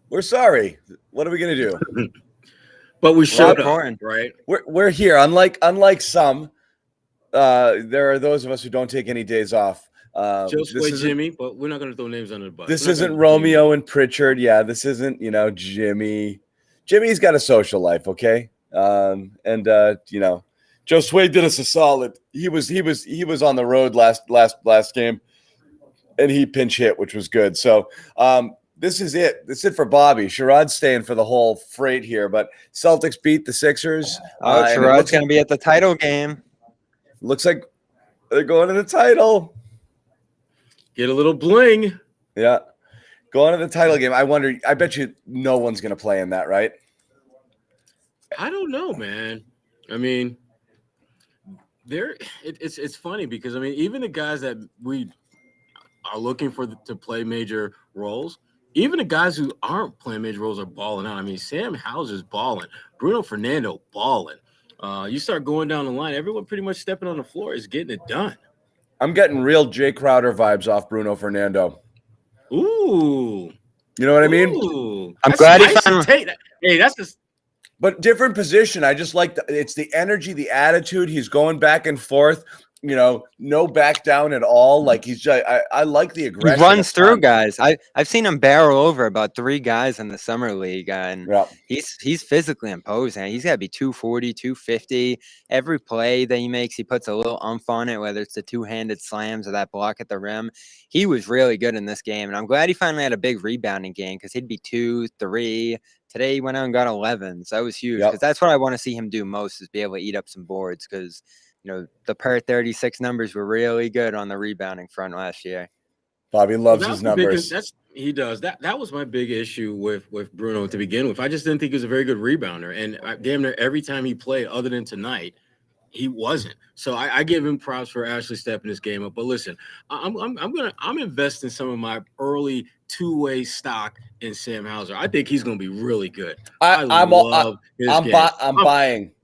We're sorry. What are we gonna do? But we showed up, right? We're here. Unlike some, there are those of us who don't take any days off. Joe Sway, Jimmy, but we're not going to throw names under the bus. This isn't Romeo and Pritchard. Yeah, this isn't, Jimmy. Jimmy's got a social life, okay? Joe Sway did us a solid. He was on the road last game, and he pinch hit, which was good. So this is it. This is it for Bobby. Sherrod's staying for the whole freight here, but Celtics beat the Sixers. Sherrod's going to be at the title game. Looks like they're going to the title. Get a little bling. Yeah. Going to the title game. I bet you no one's going to play in that, right? I don't know, man. I mean, it's funny because, I mean, even the guys that we are looking for to play major roles, even the guys who aren't playing major roles are balling out. I mean, Sam Hauser's balling. Bruno Fernando balling. You start going down the line, everyone pretty much stepping on the floor is getting it done. I'm getting real Jay Crowder vibes off Bruno Fernando. Ooh. You know what I mean? Ooh. I'm glad he found. Hey, that's just. But different position. I just like it's the energy, the attitude. He's going back and forth. No back down at all. Like I like the aggression. He runs through guys. I've seen him barrel over about 3 guys in the summer league, and he's physically imposing. He's got to be 240, 250. Every play that he makes, he puts a little umph on it, whether it's the 2-handed slams or that block at the rim. He was really good in this game, and I'm glad he finally had a big rebounding game because he'd be 2, 3. Today he went out and got 11, so that was huge because that's what I want to see him do most is be able to eat up some boards because the per 36 numbers were really good on the rebounding front last year. Bobby loves his numbers. He does. That was my big issue with Bruno to begin with. I just didn't think he was a very good rebounder, and damn near every time he played, other than tonight, he wasn't. So I give him props for actually stepping this game up. But listen, I'm investing some of my early two-way stock in Sam Hauser. I think he's going to be really good. I'm buying.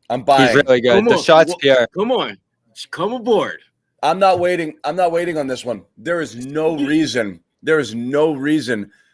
He's really good. The shot's pure. Come on. Come aboard. I'm not waiting on this one. There is no reason.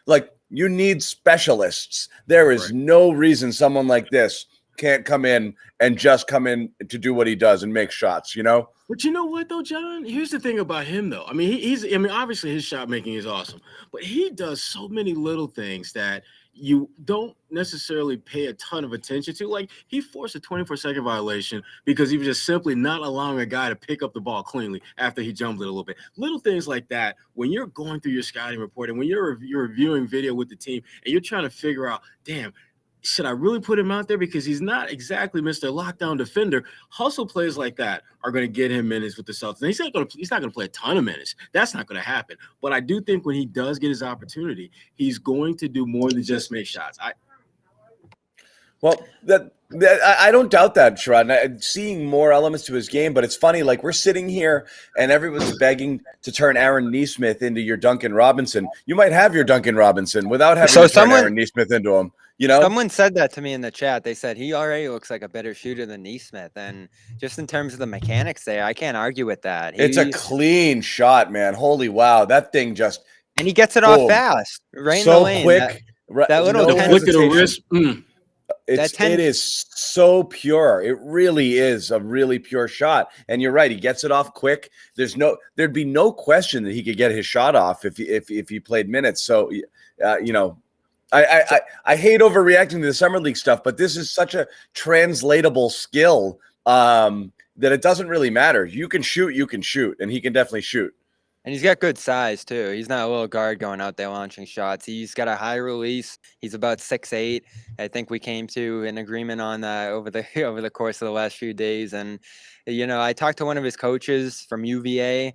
Like, you need specialists. There is no reason someone like this can't come in to do what he does and make shots, But you know what, though, John? Here's the thing about him, though. I mean, obviously his shot making is awesome, but he does so many little things that you don't necessarily pay a ton of attention to. Like, he forced a 24-second violation because he was just simply not allowing a guy to pick up the ball cleanly after he jumped it a little bit. Little things like that, when you're going through your scouting report and when you're reviewing video with the team and you're trying to figure out, damn, should I really put him out there because he's not exactly Mr. Lockdown defender? Hustle plays like that are going to get him minutes with the Celtics. And he's not going to play a ton of minutes. That's not going to happen. But I do think when he does get his opportunity, he's going to do more than just make shots. I don't doubt that, Sherrod. I'm seeing more elements to his game, but it's funny. Like, we're sitting here and everyone's begging to turn Aaron Nesmith into your Duncan Robinson. You might have your Duncan Robinson without having to turn Aaron Nesmith into him. Someone said that to me in the chat. They said he already looks like a better shooter than Nesmith, and just in terms of the mechanics there, I can't argue with that. It's a clean shot, man. Holy wow, that thing just and he gets it off fast, right so in the lane. Quick. That little flick of the wrist. It is so pure. It really is a really pure shot. And you're right. He gets it off quick. There'd be no question that he could get his shot off if he played minutes. So, I hate overreacting to the summer league stuff, but this is such a translatable skill that it doesn't really matter. You can shoot, and he can definitely shoot. And he's got good size, too. He's not a little guard going out there launching shots. He's got a high release. He's about 6'8". I think we came to an agreement on that over the course of the last few days. And, I talked to one of his coaches from UVA.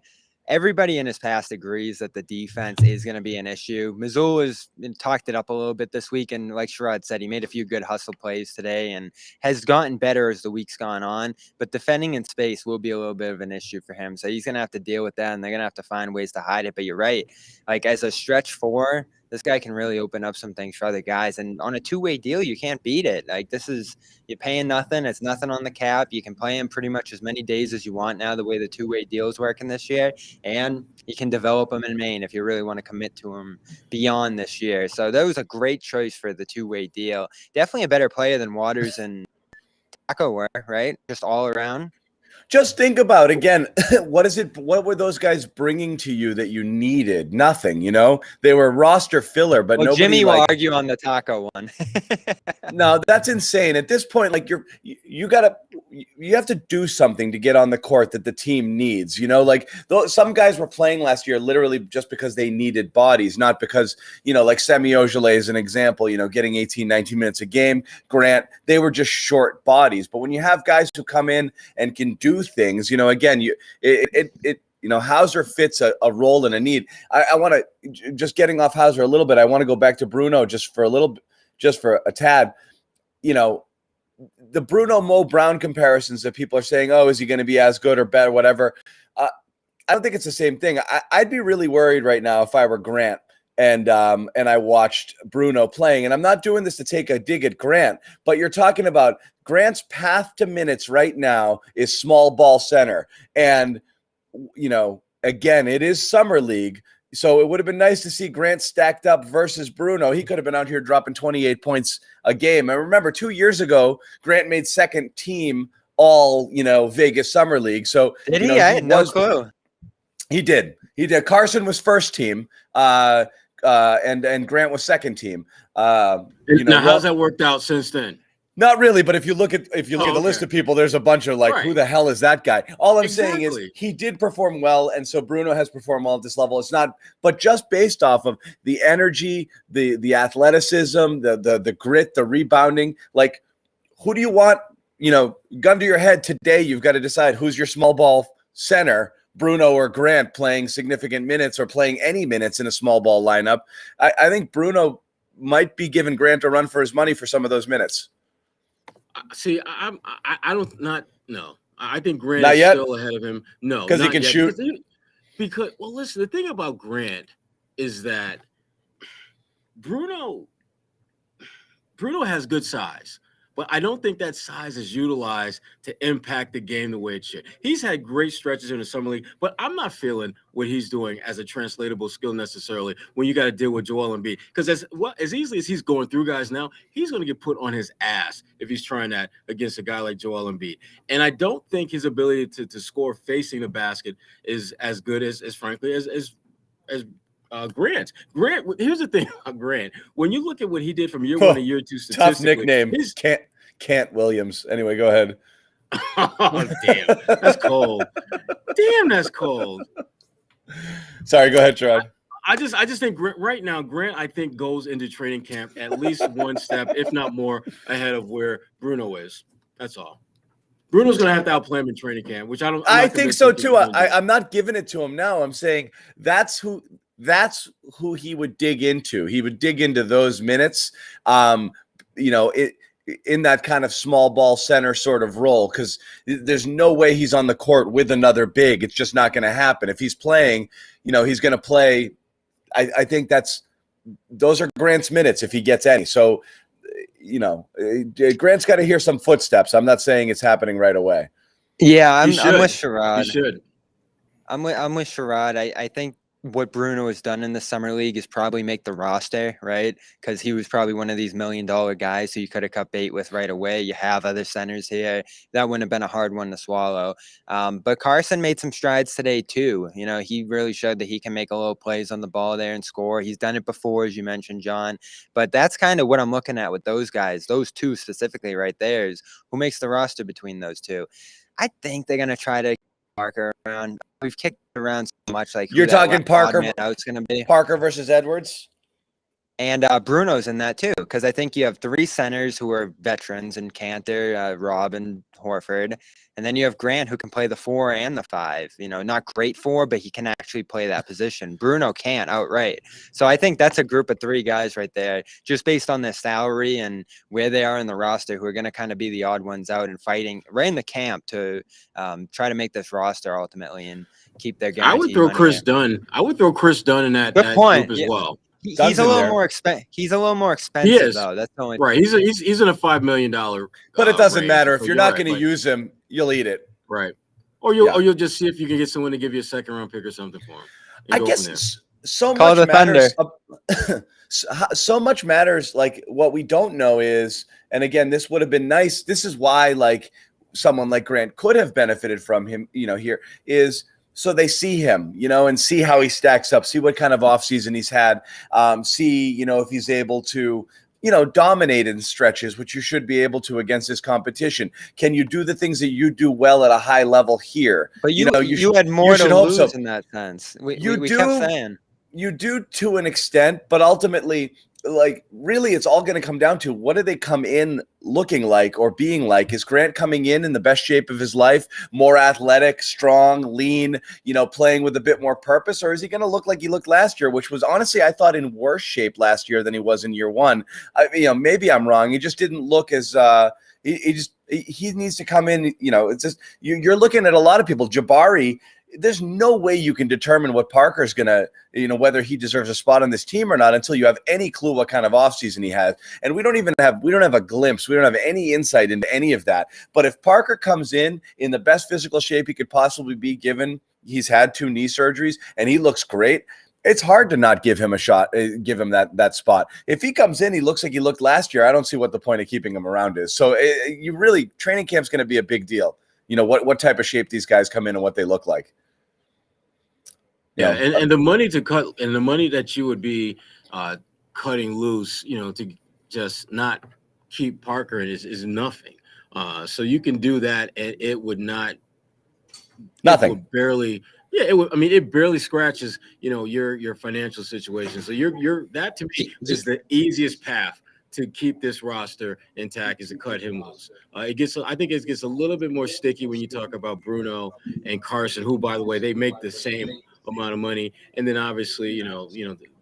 Everybody in his past agrees that the defense is going to be an issue. Missoula's talked it up a little bit this week, and like Sherrod said, he made a few good hustle plays today and has gotten better as the week's gone on. But defending in space will be a little bit of an issue for him, so he's going to have to deal with that, and they're going to have to find ways to hide it. But you're right, like as a stretch 4, this guy can really open up some things for other guys. And on a two-way deal, you can't beat it. Like, you're paying nothing. It's nothing on the cap. You can play him pretty much as many days as you want now, the way the two-way deal is working this year. And you can develop him in Maine if you really want to commit to him beyond this year. So that was a great choice for the two-way deal. Definitely a better player than Waters and Taco were, right? Just all around. Just think about, again, what were those guys bringing to you that you needed? Nothing, They were roster filler, but nobody. Jimmy will argue on the Taco one. No, that's insane. At this point, like you have to do something to get on the court that the team needs. Some guys were playing last year literally just because they needed bodies, not because, like Semi Ojeleye is an example, getting 18, 19 minutes a game. Grant, they were just short bodies. But when you have guys who come in and can do things, again, Hauser fits a role and a need. I want to, just getting off Hauser a little bit, I want to go back to Bruno just for a tad. The Bruno Mo Brown comparisons that people are saying, oh, is he going to be as good or better, whatever. I don't think it's the same thing. I'd be really worried right now if I were Grant and I watched Bruno playing. And I'm not doing this to take a dig at Grant, but you're talking about Grant's path to minutes right now is small ball center. And, again, it is summer league. So it would have been nice to see Grant stacked up versus Bruno. He could have been out here dropping 28 points a game. And remember, 2 years ago, Grant made second team all, Vegas Summer League. So did he? I had no clue. He did. Carson was first team, and Grant was second team. Now, how's that worked out since then? Not really, but if you look at the list of people, there's a bunch of who the hell is that guy? All I'm saying is he did perform well, and so Bruno has performed well at this level. It's not, but just based off of the energy, the athleticism, the grit, the rebounding. Like, who do you want? Gun to your head today, you've got to decide who's your small ball center, Bruno or Grant, playing significant minutes or playing any minutes in a small ball lineup. I think Bruno might be giving Grant a run for his money for some of those minutes. See, I think Grant is still ahead of him. No, because he can shoot. Because listen, the thing about Grant is that Bruno has good size, but I don't think that size is utilized to impact the game the way it should. He's had great stretches in the summer league, but I'm not feeling what he's doing as a translatable skill necessarily when you got to deal with Joel Embiid. Because as easily as he's going through guys now, he's going to get put on his ass if he's trying that against a guy like Joel Embiid. And I don't think his ability to score facing the basket is as good as frankly as Grant. Here's the thing about Grant. When you look at what he did from year one to year two statistically. Tough nickname. Can't Williams. Anyway, go ahead. Oh, damn. That's cold. Damn, that's cold. Sorry, go ahead, Sherrod. I just think right now, Grant, I think, goes into training camp at least one step, if not more, ahead of where Bruno is. That's all. Bruno's going to have to outplay him in training camp, which I think so too. I'm not giving it to him now. I'm saying that's who he would dig into. He would dig into those minutes, in that kind of small ball center sort of role, because there's no way he's on the court with another big. It's just not going to happen. If he's playing, he's going to play. I think those are Grant's minutes if he gets any. So, Grant's got to hear some footsteps. I'm not saying it's happening right away. Yeah, I'm with Sherrod. He should. I'm with Sherrod. I think what Bruno has done in the summer league is probably make the roster, right? Because he was probably one of these $1 million guys who you could have cut bait with right away. You have other centers here. That wouldn't have been a hard one to swallow. But Carson made some strides today too. He really showed that he can make a little plays on the ball there and score. He's done it before, as you mentioned, John. But that's kind of what I'm looking at with those guys. Those two specifically right there is who makes the roster between those two. I think they're going to try to Parker around. We've kicked around so much. Like you're talking Parker. It's going to be Parker versus Edwards, and Bruno's in that too. Because I think you have three centers who are veterans in Cantor, Rob, and Horford, and then you have Grant who can play the 4 and the 5. Not great 4, but he can actually play that position. Bruno can't outright. So I think that's a group of 3 guys right there, just based on their salary and where they are in the roster, who are going to kind of be the odd ones out and fighting right in the camp to try to make this roster ultimately and keep their guarantee. I would throw Chris Dunn. I would throw Chris Dunn in that group as well. He's a little more expensive. He is. Though. That's the only right. He's in a $5 million. But it doesn't range, matter if you're not going to right. use him, you'll eat it. Right. Or you'll just see if you can get someone to give you a second round pick or something for him. I guess so much matters. So much matters. Like what we don't know is, and again, this would have been nice. This is why like someone like Grant could have benefited from him, here is so they see him, and see how he stacks up, see what kind of offseason he's had, see, if he's able to, dominate in stretches, which you should be able to against this competition. Can you do the things that you do well at a high level here? But you had more to lose in that sense. We kept saying. You do to an extent, but ultimately, like really it's all going to come down to what do they come in looking like or being like? Is Grant coming in the best shape of his life, more athletic, strong, lean, playing with a bit more purpose? Or is he going to look like he looked last year, which was honestly, I thought in worse shape last year than he was in year one. Maybe I'm wrong. He just didn't look as he needs to come in. It's just, you're looking at a lot of people. Jabari, there's no way you can determine what Parker's going to, whether he deserves a spot on this team or not until you have any clue what kind of offseason he has. And we don't have a glimpse. We don't have any insight into any of that. But if Parker comes in the best physical shape he could possibly be, given he's had 2 knee surgeries and he looks great, it's hard to not give him a shot, give him that spot. If he comes in, he looks like he looked last year, I don't see what the point of keeping him around is. So training camp's going to be a big deal. What type of shape these guys come in and what they look like. Yeah, and the money to cut and the money that you would be cutting loose, to just not keep Parker is nothing. So you can do that, and it would not nothing. It would barely. Yeah, it would. I mean, it barely scratches, your financial situation. So that to me is the easiest path to keep this roster intact, is to cut him loose. I think it gets a little bit more sticky when you talk about Bruno and Carson, who, by the way, they make the same amount of money, and then obviously,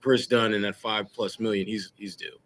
Chris Dunn and that $5+ million he's due.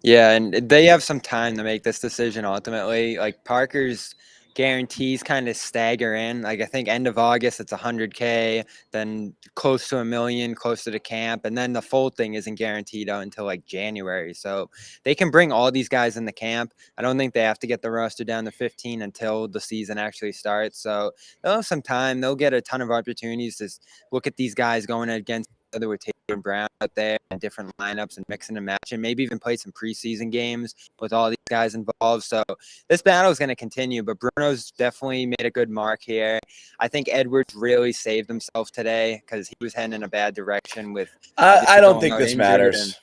Yeah, and they have some time to make this decision ultimately. Like Parker's guarantees kind of stagger in. Like I think end of August it's $100K, then close to $1 million, close to the camp, and then the full thing isn't guaranteed out until like January. So they can bring all these guys in the camp. I don't think they have to get the roster down to 15 until the season actually starts. So they'll have some time. They'll get a ton of opportunities to look at these guys going against other with Tatum Brown out there and different lineups and mixing and matching, maybe even play some preseason games with all these guys involved. So this battle is going to continue, but Bruno's definitely made a good mark here. I think Edwards really saved himself today because he was heading in a bad direction with. I don't think this matters.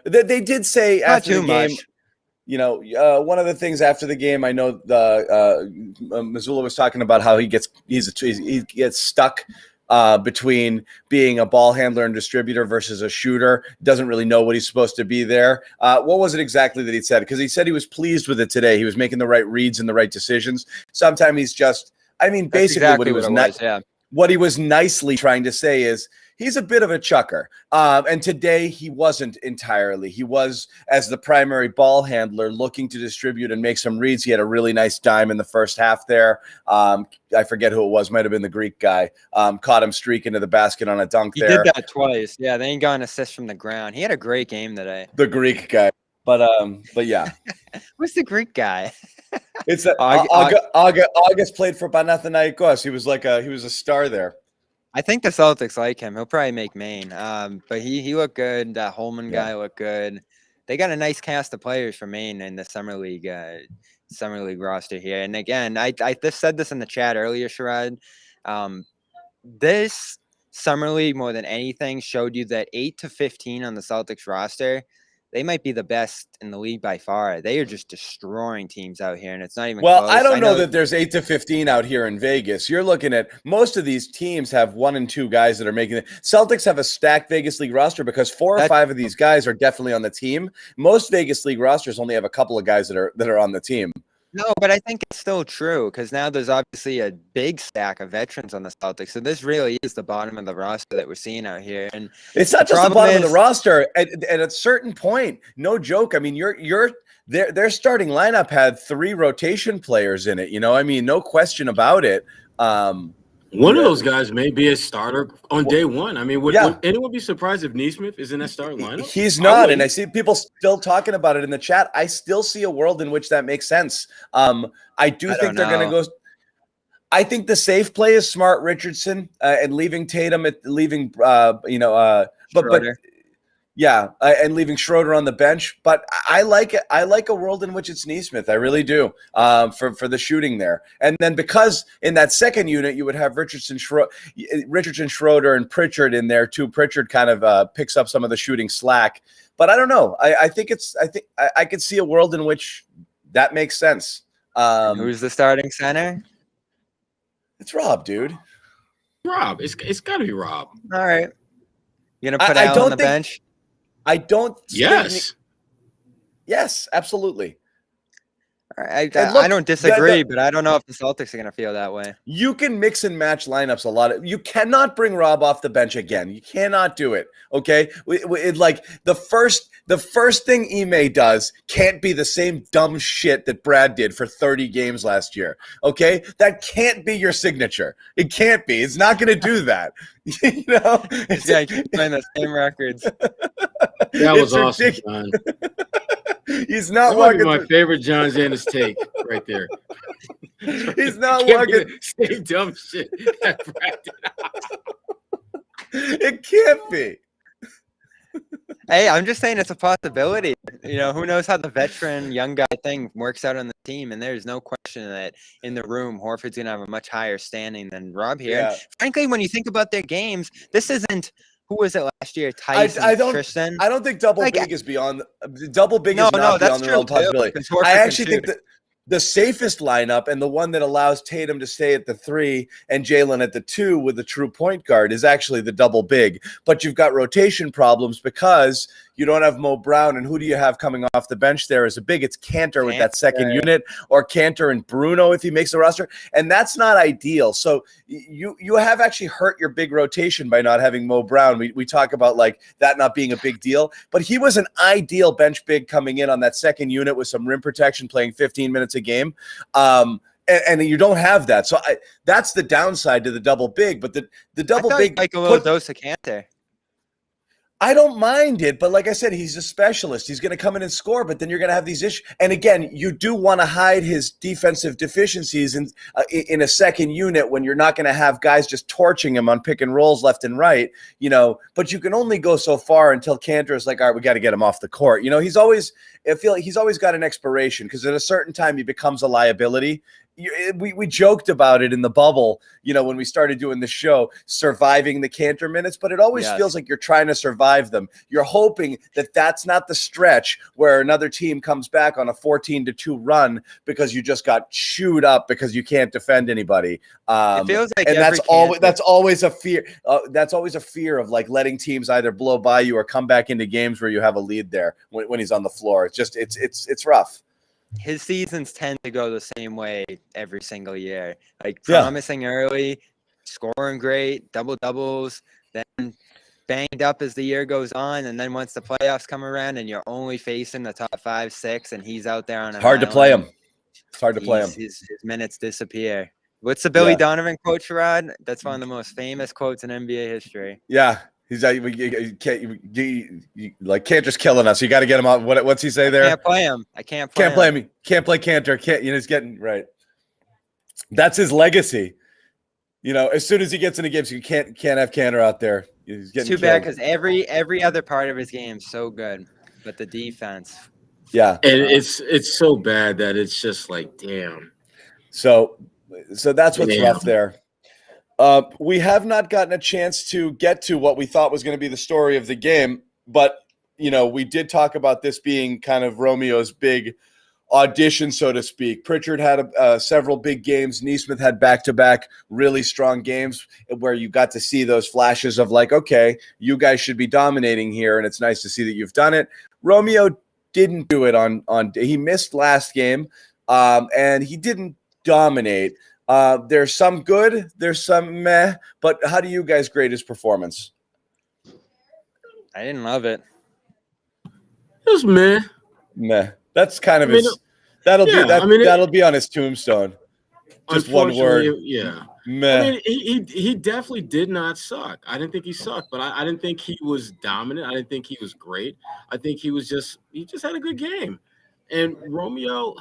They did say after the game. One of the things after the game, I know Missoula was talking about how he gets stuck between being a ball handler and distributor versus a shooter. Doesn't really know what he's supposed to be there. What was it exactly that he said? Because he said he was pleased with it today. He was making the right reads and the right decisions. Sometimes he's just, basically exactly what he was nicely trying to say is he's a bit of a chucker. And today he wasn't entirely. He was, as the primary ball handler, looking to distribute and make some reads. He had a really nice dime in the first half there. I forget who it was. Might have been the Greek guy. Caught him streaking to the basket on a dunk there. He did that twice. Yeah, they ain't got an assist from the ground. He had a great game today. The Greek guy. But yeah. Who's the Greek guy? It's August played for Panathinaikos. He was a star there. I think the Celtics like him. He'll probably make Maine. But he looked good. That Holman guy looked good. They got a nice cast of players for Maine in the summer league roster here. And again, I just said this in the chat earlier, Sherrod. This summer league more than anything showed you that 8 to 15 on the Celtics roster, they might be the best in the league by far. They are just destroying teams out here, and it's not even close. I don't know that there's 8 to 15 out here in Vegas. You're looking at most of these teams have 1 and 2 guys that are making it. Celtics have a stacked Vegas League roster because 4 or 5 of these guys are definitely on the team. Most Vegas League rosters only have a couple of guys that are on the team. No, but I think it's still true because now there's obviously a big stack of veterans on the Celtics. So this really is the bottom of the roster that we're seeing out here. And it's not just the bottom of the roster. At a certain point, no joke. I mean, their starting lineup had 3 rotation players in it. No question about it. One of those guys may be a starter on day one. I mean, would anyone be surprised if Neesmith is in that starting lineup? He's not, and I see people still talking about it in the chat. I still see a world in which that makes sense. I think they're going to go. I think the safe play is Smart Richardson and leaving Tatum and leaving and leaving Schroeder on the bench. But I like it. I like a world in which it's Neesmith. I really do for the shooting there. And then because in that second unit you would have Richardson, Schroeder, and Pritchard in there too. Pritchard kind of picks up some of the shooting slack. But I don't know. I think I could see a world in which that makes sense. Who's the starting center? It's Rob, dude. Rob. It's got to be Rob. All right. You're gonna put Al on the bench? I don't. Yes. Yes, absolutely. I don't disagree, but I don't know if the Celtics are going to feel that way. You can mix and match lineups a lot. You cannot bring Rob off the bench again. You cannot do it. Okay, like the first thing Ime does can't be the same dumb shit that Brad did for 30 games last year. Okay, that can't be your signature. It can't be. It's not going to do that. You know, yeah, keep playing the same records. That was awesome, John. He's not walking. My favorite John Zannis take right there. He's not walking. Same dumb shit. It can't be. Hey, I'm just saying it's a possibility. You know, who knows how the veteran young guy thing works out on the team, and there's no question that in the room, Horford's going to have a much higher standing than Rob here. Yeah. And frankly, when you think about their games, this isn't. Who was it last year? Tyson, Tristan? I don't think double big is beyond double big is not beyond the realm of possibility. I actually think that the safest lineup and the one that allows Tatum to stay at the 3 and Jalen at the 2 with the true point guard is actually the double big. But you've got rotation problems because you don't have Mo Brown, and who do you have coming off the bench there as a big? It's Cantor with that second unit, or Cantor and Bruno if he makes the roster, and that's not ideal. So you have actually hurt your big rotation by not having Mo Brown. We talk about like that not being a big deal, but he was an ideal bench big coming in on that second unit with some rim protection, playing 15 minutes a game. And you don't have that, so that's the downside to the double big. But the double big, like a little dose of Cantor. I don't mind it, but like I said, he's a specialist. He's going to come in and score, but then you're going to have these issues. And again, you do want to hide his defensive deficiencies in a second unit when you're not going to have guys just torching him on pick and rolls left and right, you know. But you can only go so far until Cantor is like, all right, we got to get him off the court. You know, I feel like he's always got an expiration because at a certain time he becomes a liability. We joked about it in the bubble, you know, when we started doing the show, surviving the Cantor minutes, but it always feels like you're trying to survive them. You're hoping that that's not the stretch where another team comes back on a 14-2 run because you just got chewed up because you can't defend anybody. It feels like, and that's always a fear. That's always a fear of like letting teams either blow by you or come back into games where you have a lead there when he's on the floor. It's just it's rough. His seasons tend to go the same way every single year. Like promising early, scoring great, double doubles, then banged up as the year goes on, and then once the playoffs come around and you're only facing the top 5, 6, and he's out there on it's hard to play him. It's hard to play him. His minutes disappear. What's the Billy Donovan quote, Sherrod? That's one of the most famous quotes in NBA history. Yeah. He's like, Cantor's killing us. You got to get him out. What's he say there? I can't play him. I can't play him. Can't play Cantor. He's getting right. That's his legacy. You know, as soon as he gets into games, you can't have Cantor out there. He's getting too bad because every other part of his game is so good, but the defense. Yeah, and it's so bad that it's just like, damn. So that's what's rough there. We have not gotten a chance to get to what we thought was going to be the story of the game, but, you know, we did talk about this being kind of Romeo's big audition, so to speak. Pritchard had several big games. Neesmith had back-to-back really strong games where you got to see those flashes of like, okay, you guys should be dominating here, and it's nice to see that you've done it. Romeo didn't do it on he missed last game, and he didn't dominate. There's some good, there's some meh, but how do you guys grade his performance? I didn't love it. It was meh. Meh. That's kind of his. That'll be on his tombstone. Just one word. Yeah. Meh. I mean, he definitely did not suck. I didn't think he sucked, but I didn't think he was dominant. I didn't think he was great. I think he just had a good game. And Romeo,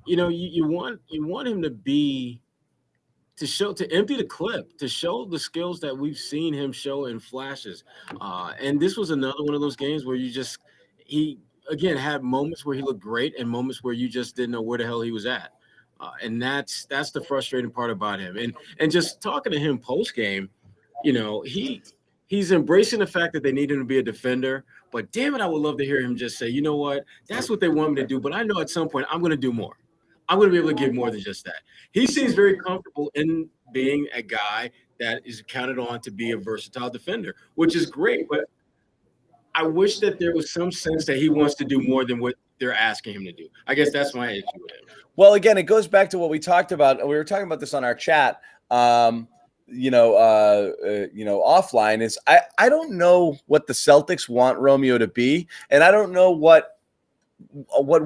you want him to empty the clip, to show the skills that we've seen him show in flashes. And this was another one of those games where he again had moments where he looked great and moments where you just didn't know where the hell he was at. And that's the frustrating part about him. And just talking to him post game, he's embracing the fact that they need him to be a defender. But damn it, I would love to hear him just say, you know what, that's what they want me to do. But I know at some point I'm going to do more. I'm going to be able to give more than just that. He seems very comfortable in being a guy that is counted on to be a versatile defender, which is great. But I wish that there was some sense that he wants to do more than what they're asking him to do. I guess that's my issue with him. Well, again, it goes back to what we talked about. We were talking about this on our chat. Offline is I don't know what the Celtics want Romeo to be, and I don't know what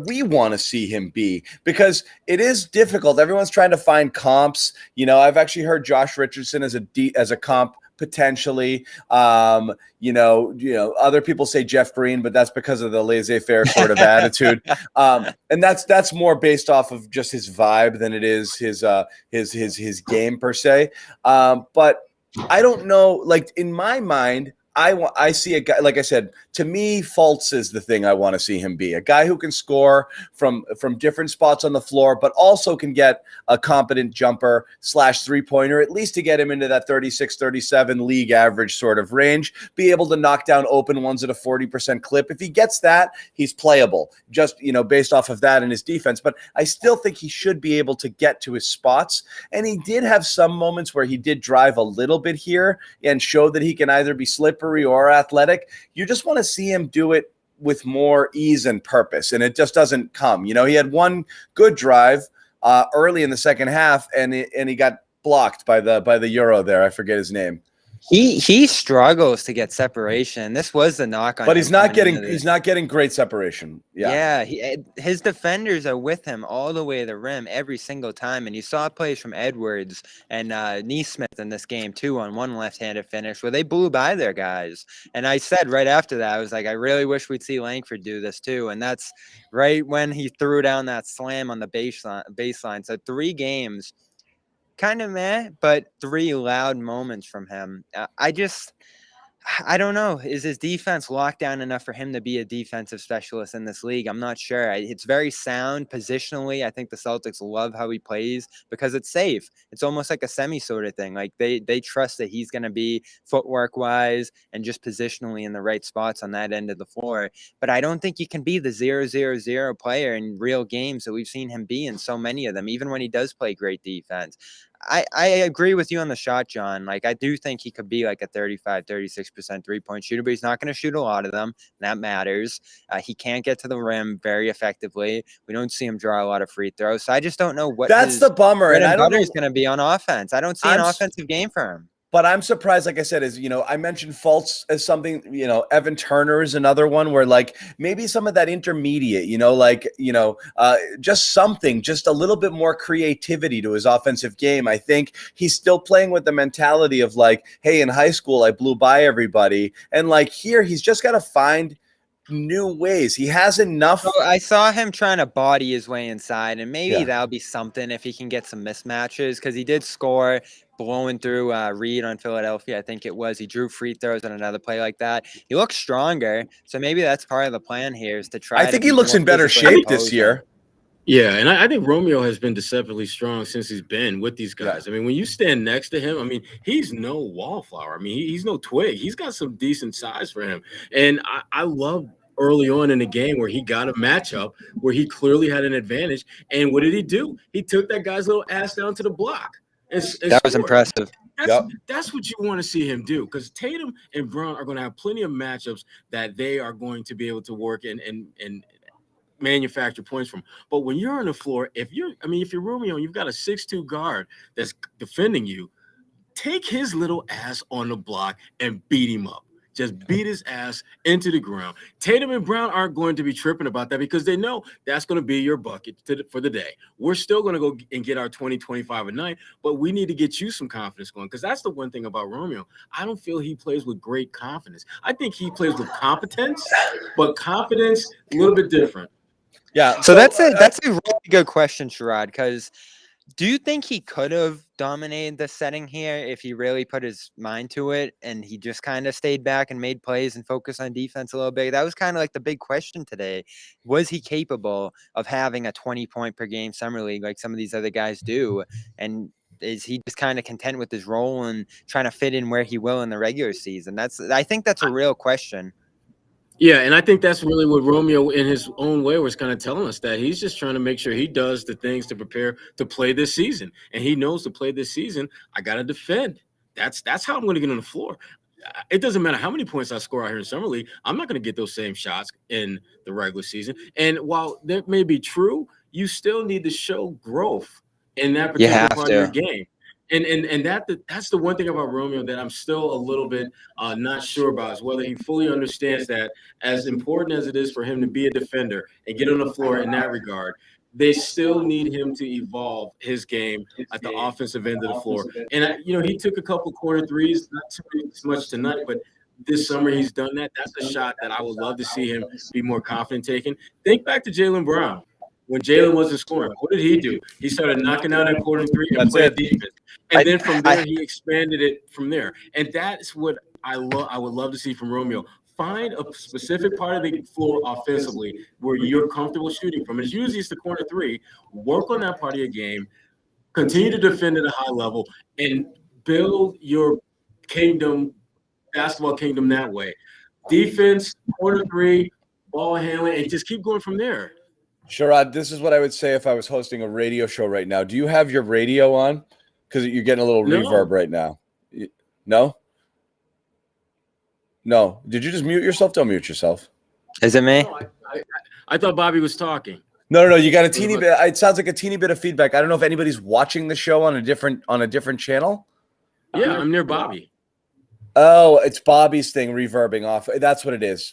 we want to see him be, because it is difficult. Everyone's trying to find comps. I've actually heard Josh Richardson as a comp potentially. Other people say Jeff Green, but that's because of the laissez-faire sort of attitude. And that's more based off of just his vibe than it is his game per se. But I don't know, like in my mind, I see a guy, like I said, to me, Fultz is the thing I want to see him be. A guy who can score from different spots on the floor, but also can get a competent jumper / three-pointer, at least to get him into that 36, 37 league average sort of range, be able to knock down open ones at a 40% clip. If he gets that, he's playable, just, based off of that and his defense. But I still think he should be able to get to his spots. And he did have some moments where he did drive a little bit here and show that he can either be slippery or athletic. You just want to see him do it with more ease and purpose, and it just doesn't come. He had one good drive early in the second half, and he got blocked by the Euro there. I forget his name. He struggles to get separation. This was the knock on him. But he's not getting great separation. Yeah, his defenders are with him all the way to the rim every single time. And you saw plays from Edwards and Neesmith in this game too on one left-handed finish where they blew by their guys. And I said right after that, I was like, I really wish we'd see Langford do this too. And that's right when he threw down that slam on the baseline. So 3 games. Kind of meh, but 3 loud moments from him. I don't know. Is his defense locked down enough for him to be a defensive specialist in this league? I'm not sure. It's very sound positionally. I think the Celtics love how he plays because it's safe. It's almost like a semi sort of thing. Like they trust that he's going to be footwork wise and just positionally in the right spots on that end of the floor. But I don't think he can be the 0-0-0 player in real games that we've seen him be in so many of them, even when he does play great defense. I agree with you on the shot, John. Like, I do think he could be like a 35, 36% three-point shooter, but he's not going to shoot a lot of them. That matters. He can't get to the rim very effectively. We don't see him draw a lot of free throws. So I just don't know what that's the bummer. And I don't know he's going to be on offense. I don't see an offensive game for him. But I'm surprised, like I said, I mentioned Fultz as something, Evan Turner is another one where like maybe some of that intermediate, just something, just a little bit more creativity to his offensive game. I think he's still playing with the mentality of like, hey, in high school, I blew by everybody. And like here, he's just got to find new ways. He has enough. So I saw him trying to body his way inside, and maybe that'll be something if he can get some mismatches, because he did score blowing through Reed on Philadelphia. I think it was. He drew free throws on another play like that. He looks stronger, so maybe that's part of the plan here is to try. I think he looks in better shape this year. Yeah, and I think Romeo has been deceptively strong since he's been with these guys. I mean, when you stand next to him, I mean, he's no wallflower. I mean, he's no twig. He's got some decent size for him. And I love early on in the game where he got a matchup where he clearly had an advantage. And what did he do? He took that guy's little ass down to the block. And that was impressive. That's what you want to see him do, because Tatum and Brown are going to have plenty of matchups that they are going to be able to work and manufacture points from. But when you're on the floor, if you're Romeo and you've got a 6'2" guard that's defending you, take his little ass on the block and beat him up. just beat his ass into the ground. Tatum and Brown aren't going to be tripping about that because they know that's going to be your bucket for the day. We're still going to go and get our 20, 25 a night, but we need to get you some confidence going, because that's the one thing about Romeo. I don't feel he plays with great confidence. I think he plays with competence, but confidence a little bit different. Yeah. So that's a really good question, Sherrod, because do you think he could have dominated the setting here if he really put his mind to it and he just kind of stayed back and made plays and focused on defense a little bit? That was kind of like the big question today. Was he capable of having a 20-point per game summer league like some of these other guys do? And is he just kind of content with his role and trying to fit in where he will in the regular season? I think that's a real question. Yeah, and I think that's really what Romeo in his own way was kind of telling us, that he's just trying to make sure he does the things to prepare to play this season. And he knows to play this season, I got to defend. That's how I'm going to get on the floor. It doesn't matter how many points I score out here in Summer League. I'm not going to get those same shots in the regular season. And while that may be true, you still need to show growth in that particular part of your game. And that's the one thing about Romeo that I'm still a little bit not sure about, is whether he fully understands that, as important as it is for him to be a defender and get on the floor in that regard, they still need him to evolve his game at the offensive end of the floor. And he took a couple corner threes, not too much tonight, but this summer he's done that. That's a shot that I would love to see him be more confident taking. Think back to Jaylen Brown. When Jaylen wasn't scoring, what did he do? He started knocking out that corner three and played defense. And then from there, he expanded it from there. And that's what I would love to see from Romeo. Find a specific part of the floor offensively where you're comfortable shooting from. And usually it's the corner three. Work on that part of your game. Continue to defend at a high level and build your basketball kingdom that way. Defense, corner three, ball handling, and just keep going from there. Sherrod, this is what I would say if I was hosting a radio show right now. Do you have your radio on? Because you're getting a little reverb right now. No? No. Did you just mute yourself? Don't mute yourself. Is it me? No, I thought Bobby was talking. No. You got a teeny bit. It sounds like a teeny bit of feedback. I don't know if anybody's watching the show on a different channel. Yeah, I'm near Bobby. Oh, it's Bobby's thing reverbing off. That's what it is.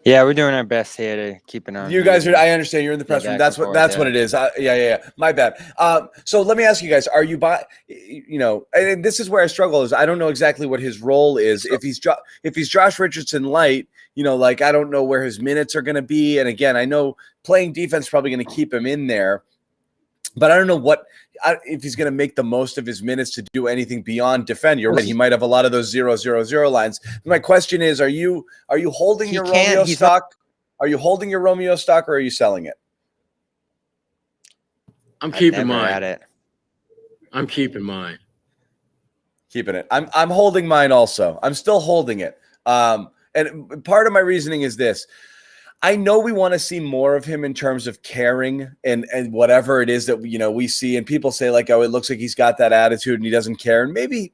Yeah, we're doing our best here to keep an eye on you guys. I understand you're in the press room. That's what it is. Yeah. My bad. So let me ask you guys: are you and this is where I struggle. Is I don't know exactly what his role is. If he's Josh Richardson light, I don't know where his minutes are going to be. And again, I know playing defense is probably going to keep him in there, but I don't know if he's going to make the most of his minutes to do anything beyond defend. You're right. He might have a lot of those 0-0-0 lines. My question is, are you holding your Romeo stock? Are you holding your Romeo stock, or are you selling it? I'm keeping mine. I'm keeping mine. Keeping it. I'm holding mine also. I'm still holding it. And part of my reasoning is this. I know we want to see more of him in terms of caring and whatever it is that we see, and people say like, oh, it looks like he's got that attitude and he doesn't care. And maybe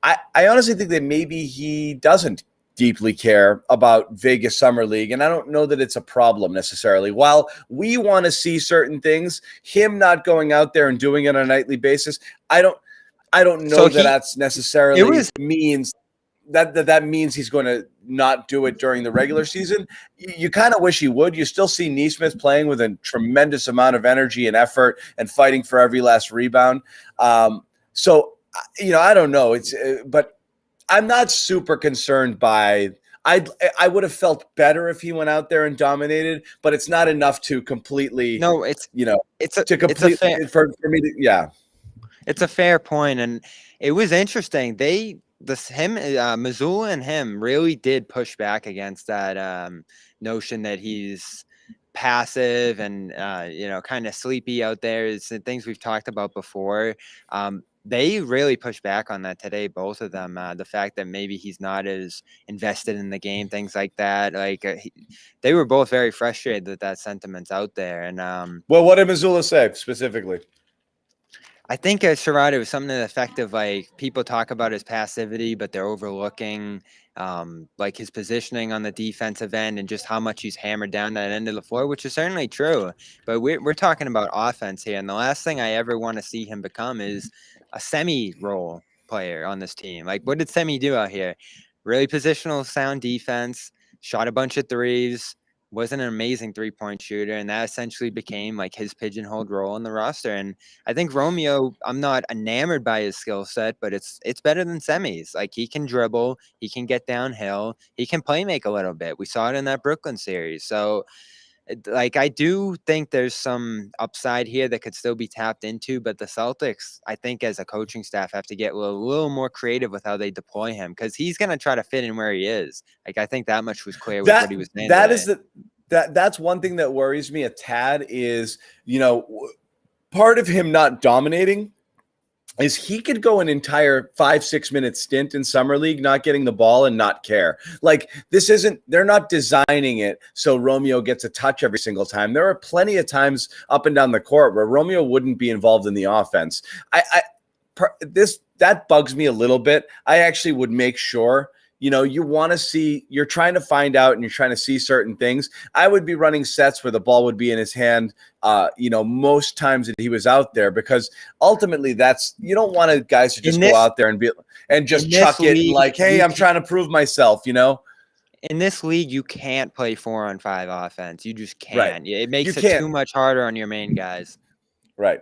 I honestly think that maybe he doesn't deeply care about Vegas Summer League, and I don't know that it's a problem necessarily. While we want to see certain things, him not going out there and doing it on a nightly basis, I don't know that's necessarily means that means he's going to not do it during the regular season. You kind of wish he would. You still see Nesmith playing with a tremendous amount of energy and effort and fighting for every last rebound. So I don't know. But I'm not super concerned by. I would have felt better if he went out there and dominated, but it's not enough to completely. No, for me to It's a fair point, and it was interesting. Missoula and him really did push back against that notion that he's passive and kind of sleepy out there. It's the things we've talked about before. They really pushed back on that today, both of them. The fact that maybe he's not as invested in the game, things like that. They were both very frustrated that sentiment's out there. And well, what did Missoula say specifically? I think Sherrod, it was something to the effect of people talk about his passivity, but they're overlooking his positioning on the defensive end and just how much he's hammered down that end of the floor, which is certainly true. But we're talking about offense here, and the last thing I ever want to see him become is a semi-role player on this team. What did Semi do out here? really positional sound defense, shot a bunch of threes, wasn't an amazing three-point shooter, and that essentially became like his pigeonholed role in the roster. And I think Romeo, I'm not enamored by his skill set, but it's better than Semi's. Like, he can dribble, he can get downhill, he can play make a little bit. We saw it in that Brooklyn series. So like, I do think there's some upside here that could still be tapped into, but the Celtics, I think as a coaching staff, have to get a little more creative with how they deploy him, because he's going to try to fit in where he is. Like, I think that much was clear with what he was saying today. That's one thing that worries me a tad is, part of him not dominating is he could go an entire 5-6 minute stint in summer league not getting the ball and not care. Like, they're not designing it so Romeo gets a touch every single time. There are plenty of times up and down the court where Romeo wouldn't be involved in the offense. That bugs me a little bit. I actually would make sure, you want to see, you're trying to find out and you're trying to see certain things. I would be running sets where the ball would be in his hand, most times that he was out there, because ultimately you don't want guys to just go out there and just chuck it and like, hey, I'm trying to prove myself, In this league, you can't play 4-on-5 offense. You just can't. Right. It makes it too much harder on your main guys. Right.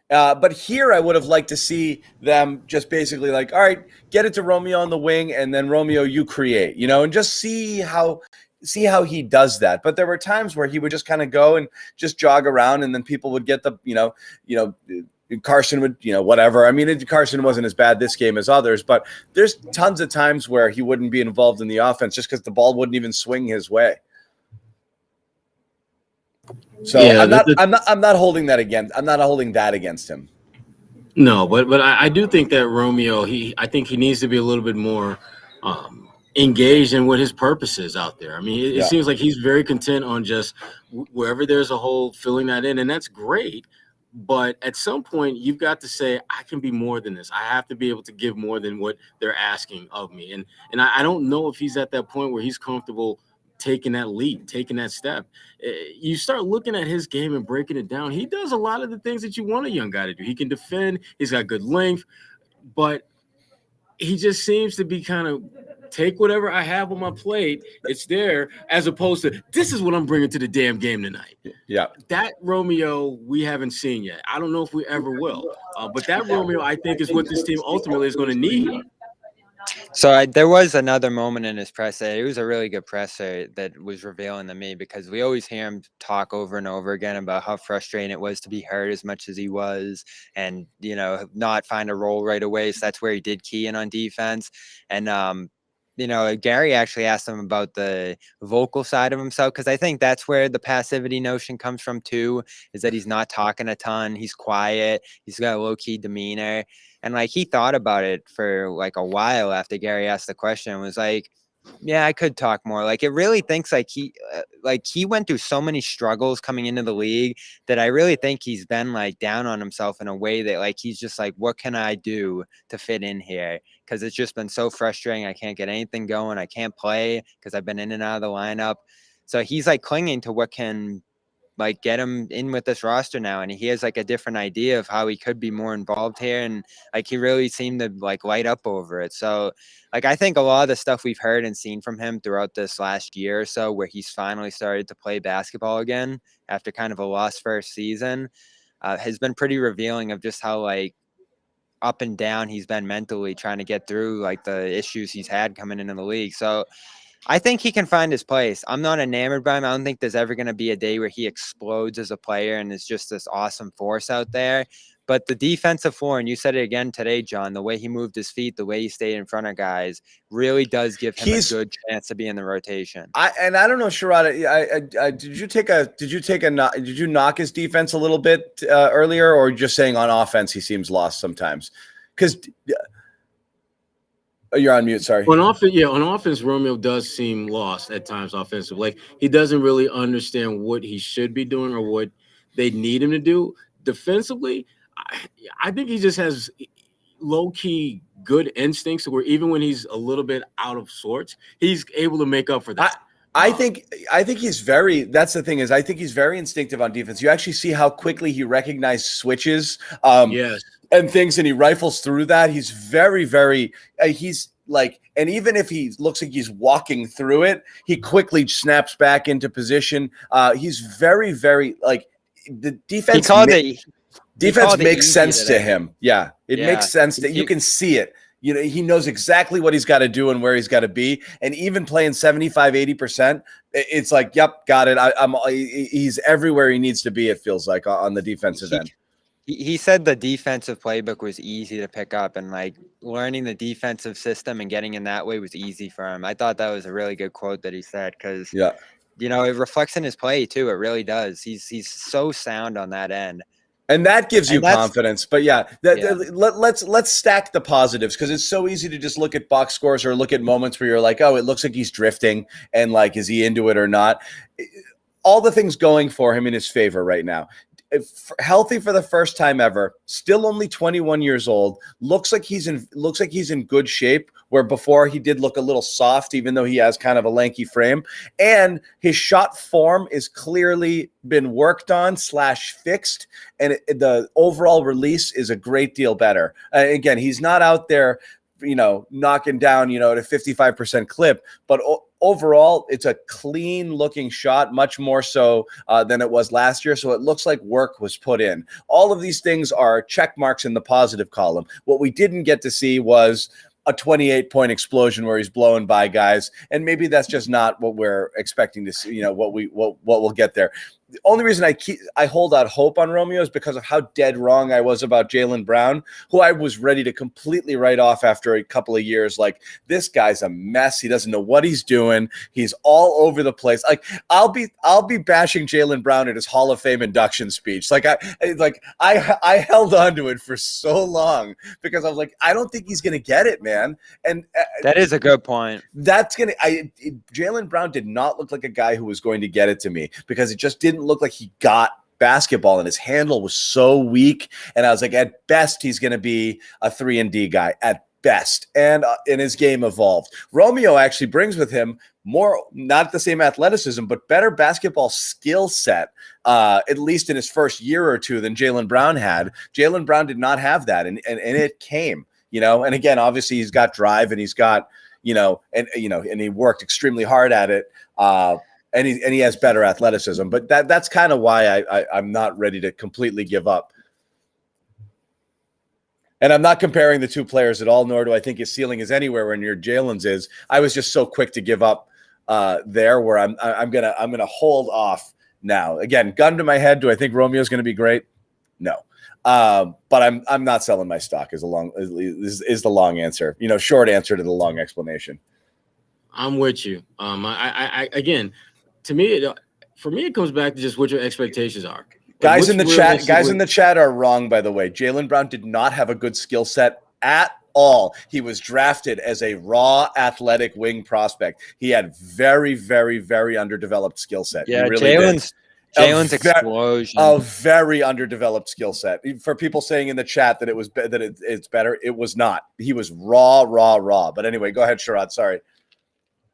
But here I would have liked to see them just basically like, all right, get it to Romeo on the wing, and then Romeo, you create, and just see how he does that. But there were times where he would just kind of go and just jog around, and then people would get the, Carson would, whatever. I mean, Carson wasn't as bad this game as others, but there's tons of times where he wouldn't be involved in the offense just because the ball wouldn't even swing his way. So yeah, I'm not holding that against. I'm not holding that against him. No, but I do think that Romeo, I think he needs to be a little bit more engaged in what his purpose is out there. I mean, it seems like he's very content on just wherever there's a hole, filling that in, and that's great. But at some point, you've got to say, I can be more than this. I have to be able to give more than what they're asking of me. And I don't know if he's at that point where he's comfortable taking that leap, taking that step. You start looking at his game and breaking it down. He does a lot of the things that you want a young guy to do. He can defend. He's got good length, but he just seems to be kind of take whatever I have on my plate. It's there, as opposed to this is what I'm bringing to the damn game tonight. Yeah. That Romeo we haven't seen yet. I don't know if we ever will. But that Romeo, I think, is what this team ultimately is going to need. So there was another moment in his presser. It was a really good presser that was revealing to me, because we always hear him talk over and over again about how frustrating it was to be hurt as much as he was, and not find a role right away. So that's where he did key in on defense. And Gary actually asked him about the vocal side of himself, because I think that's where the passivity notion comes from too, is that he's not talking a ton. He's quiet. He's got a low-key demeanor. And like, he thought about it for like a while after Gary asked the question and was like, yeah, I could talk more. Like, it really thinks like he went through so many struggles coming into the league that I really think he's been like down on himself in a way that like, he's just like, what can I do to fit in here? Because it's just been so frustrating. I can't get anything going. I can't play because I've been in and out of the lineup. So he's like clinging to what can like get him in with this roster now, and he has like a different idea of how he could be more involved here, and like he really seemed to like light up over it. So like, I think a lot of the stuff we've heard and seen from him throughout this last year or so, where he's finally started to play basketball again after kind of a lost first season, has been pretty revealing of just how like up and down he's been mentally trying to get through like the issues he's had coming into the league. So I think he can find his place. I'm not enamored by him. I don't think there's ever going to be a day where he explodes as a player and is just this awesome force out there. But the defensive floor, and you said it again today, John, the way he moved his feet, the way he stayed in front of guys, really does give him a good chance to be in the rotation. I don't know, Sherrod. Did you knock his defense a little bit earlier, or just saying on offense he seems lost sometimes? Because you're on mute. Sorry. On offense, Romeo does seem lost at times offensively. Like, he doesn't really understand what he should be doing or what they need him to do. Defensively, I think he just has low-key good instincts where even when he's a little bit out of sorts, he's able to make up for that. I think he's very – that's the thing is I think he's very instinctive on defense. You actually see how quickly he recognized switches. Yes. And things, and he rifles through that. He's very, very he's and even if he looks like he's walking through it, he quickly snaps back into position. He's very, very the defense. Defense makes sense to him. Yeah, it makes sense that you can see it. He knows exactly what he's got to do and where he's got to be. And even playing 75, 80%, it's like, yep, got it. He's everywhere he needs to be, it feels like, on the defensive end. He said the defensive playbook was easy to pick up, and learning the defensive system and getting in that way was easy for him. I thought that was a really good quote that he said, because it reflects in his play too. It really does. He's so sound on that end. And that gives you confidence. But let's stack the positives, because it's so easy to just look at box scores or look at moments where you're like, oh, it looks like he's drifting, and is he into it or not? All the things going for him in his favor right now. Healthy for the first time ever, still only 21 years old, looks like he's in good shape, where before he did look a little soft, even though he has kind of a lanky frame. And his shot form is clearly been worked on / fixed, and the overall release is a great deal better. Again, he's not out there knocking down at a 55% clip, but overall, it's a clean looking shot, much more so than it was last year. So it looks like work was put in. All of these things are check marks in the positive column. What we didn't get to see was a 28-point explosion where he's blowing by guys. And maybe that's just not what we're expecting to see, what we'll get there. The only reason I hold out hope on Romeo is because of how dead wrong I was about Jaylen Brown, who I was ready to completely write off after a couple of years. This guy's a mess. He doesn't know what he's doing. He's all over the place. I'll be bashing Jaylen Brown at his Hall of Fame induction speech. I held on to it for so long because I was like, I don't think he's gonna get it, man. And that is a good point. Jaylen Brown did not look like a guy who was going to get it to me, because it just didn't look like he got basketball, and his handle was so weak. And I was like, at best, he's going to be a 3-and-D guy at best. And his game evolved. Romeo actually brings with him more, not the same athleticism, but better basketball skill set, at least in his first year or two, than Jaylen Brown had. Jaylen Brown did not have that. And it came, and again, obviously he's got drive, and he's got, and he worked extremely hard at it. And he has better athleticism, but that's kind of why I'm not ready to completely give up. And I'm not comparing the two players at all, nor do I think his ceiling is anywhere where near Jalen's is. I was just so quick to give up there, where I'm gonna hold off now. Again, gun to my head, do I think Romeo's gonna be great? No. But I'm not selling my stock is the long answer. Short answer to the long explanation. I'm with you. I again. For me, it comes back to just what your expectations are. Guys in the chat are wrong, by the way. Jaylen Brown did not have a good skill set at all. He was drafted as a raw athletic wing prospect. He had very, very, very underdeveloped skill set. Yeah, really Jalen's explosion. A very underdeveloped skill set. For people saying in the chat that it's better, it was not. He was raw. But anyway, go ahead, Sherrod. Sorry.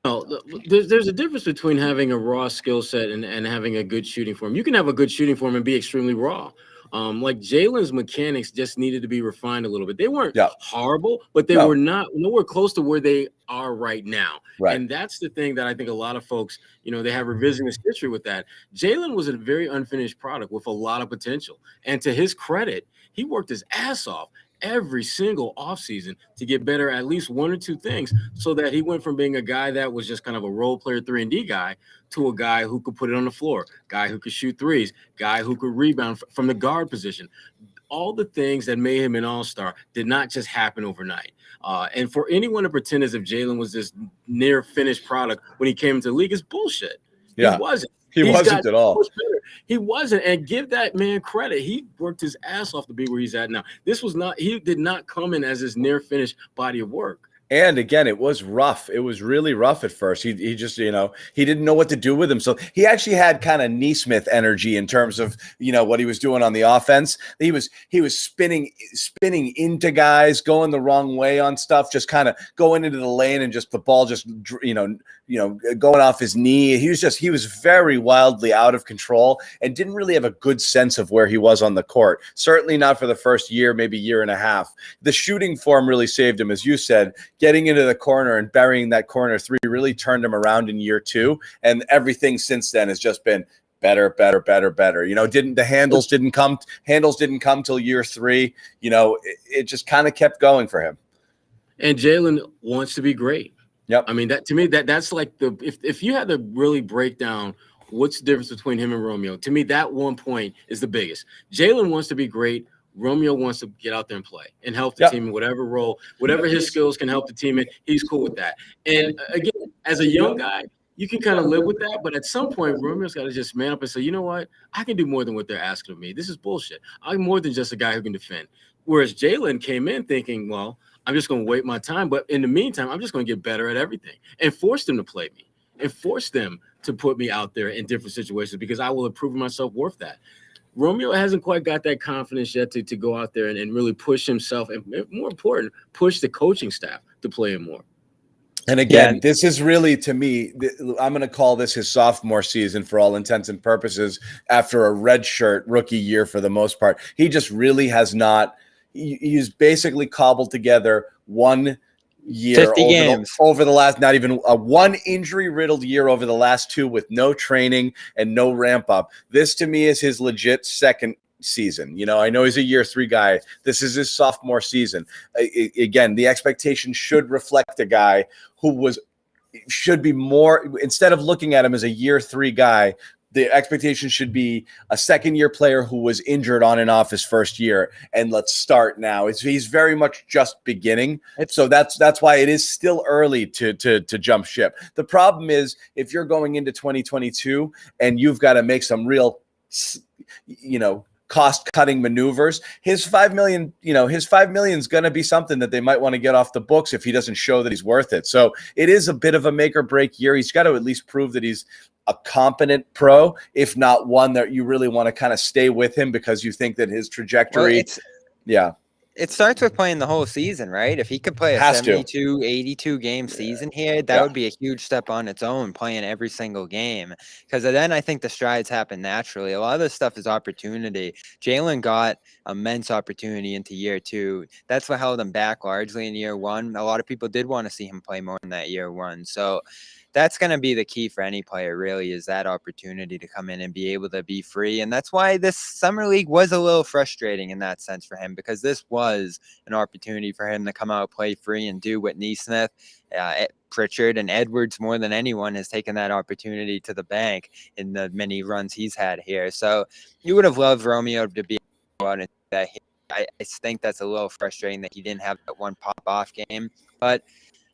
No, there's a difference between having a raw skill set and having a good shooting form. You can have a good shooting form and be extremely raw. Jalen's mechanics just needed to be refined a little bit. They weren't horrible, but they were nowhere close to where they are right now. Right. And that's the thing that I think a lot of folks, they have revisionist history with that. Jaylen was a very unfinished product with a lot of potential. And to his credit, he worked his ass off every single offseason to get better at least one or two things, so that he went from being a guy that was just kind of a role player 3-and-D guy to a guy who could put it on the floor, guy who could shoot threes, guy who could rebound from the guard position. All the things that made him an all-star did not just happen overnight. And for anyone to pretend as if Jaylen was this near finished product when he came into the league is bullshit. Yeah. He wasn't. He wasn't at all. He wasn't, and give that man credit. He worked his ass off to be where he's at now. He did not come in as his near finished body of work. And again, it was rough. It was really rough at first. He just, he didn't know what to do with him. So he actually had kind of Neesmith energy in terms of, what he was doing on the offense. He was spinning into guys, going the wrong way on stuff, just kind of going into the lane and just the ball just, going off his knee. He was very wildly out of control and didn't really have a good sense of where he was on the court. Certainly not for the first year, maybe year and a half. The shooting form really saved him, as you said. getting into the corner and burying that corner three really turned him around in year 2. And everything since then has just been better. You know, the handles didn't come till year 3. You know, it just kind of kept going for him. And Jalen wants to be great. Yep. I mean, that to me, that's like if you had to really break down what's the difference between him and Romeo, to me, that one point is the biggest. Jalen wants to be great. Romeo wants to get out there and play and help the team in whatever role, whatever his skills can help the team in. He's cool with that. And again, as a young guy, you can kind of live with that. But at some point, Romeo's got to just man up and say, you know what? I can do more than what they're asking of me. This is bullshit. I'm more than just a guy who can defend. Whereas Jalen came in thinking, well, I'm just going to wait my time. But in the meantime, I'm just going to get better at everything and force them to play me and force them to put me out there in different situations because I will have proven myself worth that. Romeo hasn't quite got that confidence yet to go out there and really push himself and, more important, push the coaching staff to play him more. And again, this is really, to me, I'm going to call this his sophomore season for all intents and purposes after a redshirt rookie year for the most part. He just really has not – he's basically cobbled together one year over the last, not even a one injury-riddled year over the last 2 with no training and no ramp-up. This, to me, is his legit second season. You know, I know he's a year 3 guy. This is his sophomore season. Again, the expectation should reflect a guy who should be more, instead of looking at him as a year 3 guy, the expectation should be a second-year player who was injured on and off his first year, and let's start now. He's very much just beginning, so that's why it is still early to jump ship. The problem is if you're going into 2022 and you've got to make some real, you know, cost-cutting maneuvers, his $5 million is going to be something that they might want to get off the books if he doesn't show that he's worth it. So it is a bit of a make or break year. He's got to at least prove that he's a competent pro, if not one that you really want to kind of stay with him because you think that his trajectory, It starts with playing the whole season, right? If he could play a 72, 82 game season here, that would be a huge step on its own, playing every single game. Because then I think the strides happen naturally. A lot of this stuff is opportunity. Jalen got immense opportunity into year 2. That's what held him back largely in year 1. A lot of people did want to see him play more in that year 1. So that's going to be the key for any player, really, is that opportunity to come in and be able to be free. And that's why this summer league was a little frustrating in that sense for him, because this was an opportunity for him to come out, play free, and do what Neesmith, Pritchard, and Edwards, more than anyone, has taken that opportunity to the bank in the many runs he's had here. So you would have loved Romeo to be out in that. I think that's a little frustrating that he didn't have that one pop-off game. But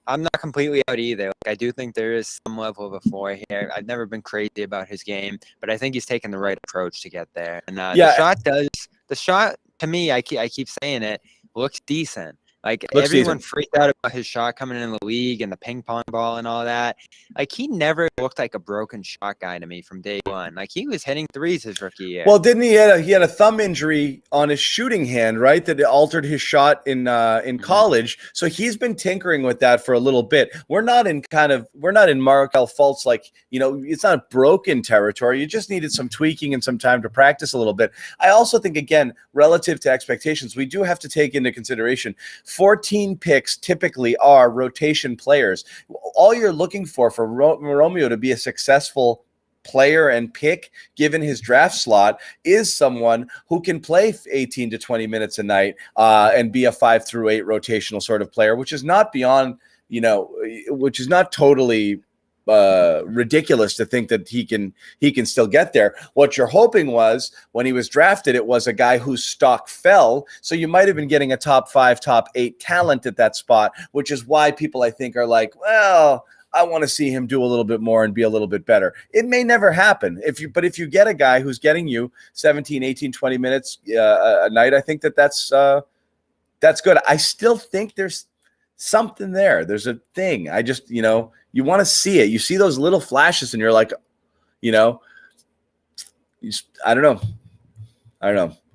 I'm not completely out either. Like, I do think there is some level of a floor here. I've never been crazy about his game, but I think he's taken the right approach to get there. And the shot to me, I keep saying it, looks decent. Like, everyone freaked out about his shot coming in the league and the ping pong ball and all that. Like, he never looked like a broken shot guy to me from day one. Like, he was hitting threes his rookie year. Well, didn't he had a thumb injury on his shooting hand, right? That altered his shot in college. So he's been tinkering with that for a little bit. We're not in Markel Fultz, like, you know, it's not broken territory. You just needed some tweaking and some time to practice a little bit. I also think, again, relative to expectations, we do have to take into consideration 14 picks typically are rotation players. All you're looking for Romeo to be a successful player and pick, given his draft slot, is someone who can play 18 to 20 minutes a night and be a 5 through 8 rotational sort of player, which is not beyond, you know, which is not totally ridiculous to think that he can still get there. What you're hoping was, when he was drafted, it was a guy whose stock fell, so you might have been getting a top 5, top 8 talent at that spot, which is why people, I think, are like, well, I want to see him do a little bit more and be a little bit better. It may never happen. If you get a guy who's getting you 17, 18, 20 minutes a night, I think that's good. I still think there's something there. There's a thing. I just, you know, you want to see it. You see those little flashes and you're like, you know, I don't know.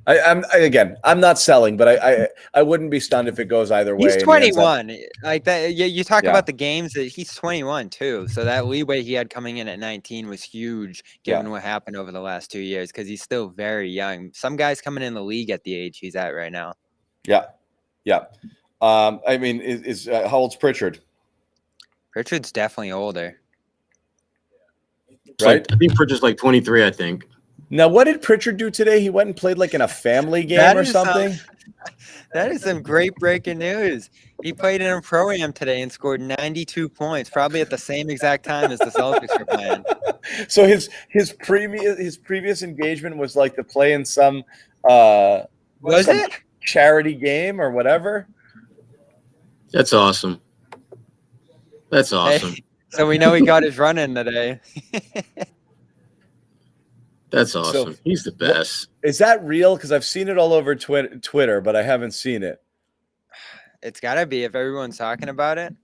I'm not selling, but I wouldn't be stunned if it goes either way. He's 21. Like that. You talk about the games that he's 21 too. So that leeway he had coming in at 19 was huge, given what happened over the last 2 years, because he's still very young. Some guys coming in the league at the age he's at right now. Yeah. I mean, how old's Pritchard? Pritchard's definitely older. Right? Like, I think Pritchard's like 23, I think. Now, what did Pritchard do today? He went and played like in a family game or something? That is some great breaking news. He played in a pro-am today and scored 92 points, probably at the same exact time as the Celtics were playing. So his previous engagement was like to play in some charity game or whatever. That's awesome. That's awesome. Hey, so we know he got his run in today. That's awesome. So, he's the best. Is that real? Because I've seen it all over Twitter, but I haven't seen it. It's got to be if everyone's talking about it.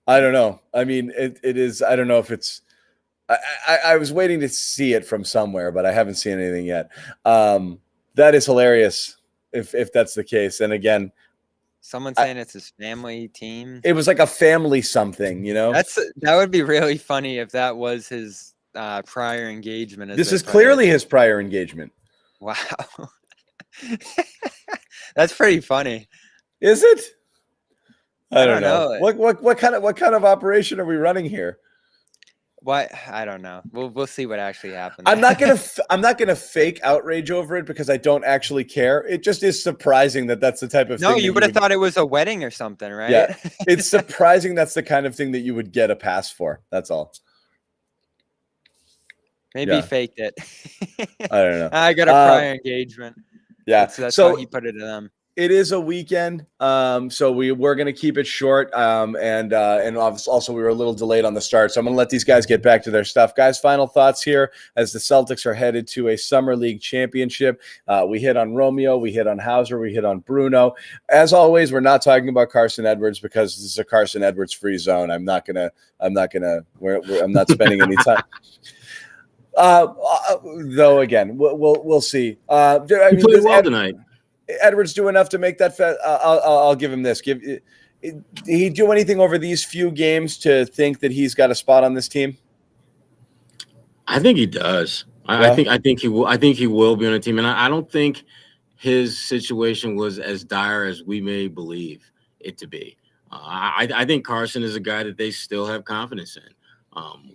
I don't know. I mean, it is. I don't know if it's. I was waiting to see it from somewhere, but I haven't seen anything yet. That is hilarious if that's the case. And again, someone saying it's his family team. It was like a family something, you know. That would be really funny if that was his prior engagement. This is clearly his prior engagement. Wow. That's pretty funny. Is it? I don't know. What kind of operation are we running here? What? I don't know. We'll see what actually happens. I'm not gonna fake outrage over it because I don't actually care. It just is surprising that that's the type of thing. No, you would have thought it was a wedding or something, right? Yeah, it's surprising that's the kind of thing that you would get a pass for. That's all. Maybe he faked it. I don't know. I got a prior engagement. Yeah, that's how he put it to them. It is a weekend, so we're going to keep it short, and also we were a little delayed on the start, so I'm going to let these guys get back to their stuff. Guys, final thoughts here as the Celtics are headed to a Summer League championship. We hit on Romeo, we hit on Hauser, we hit on Bruno. As always, we're not talking about Carson Edwards because this is a Carson Edwards free zone. I'm not spending any time. Though again, we'll see. I mean, he played well tonight. Edwards do enough to make that. I'll give him this. Did he do anything over these few games to think that he's got a spot on this team? I think he does. I think he will. I think he will be on the team, and I don't think his situation was as dire as we may believe it to be. I think Carson is a guy that they still have confidence in.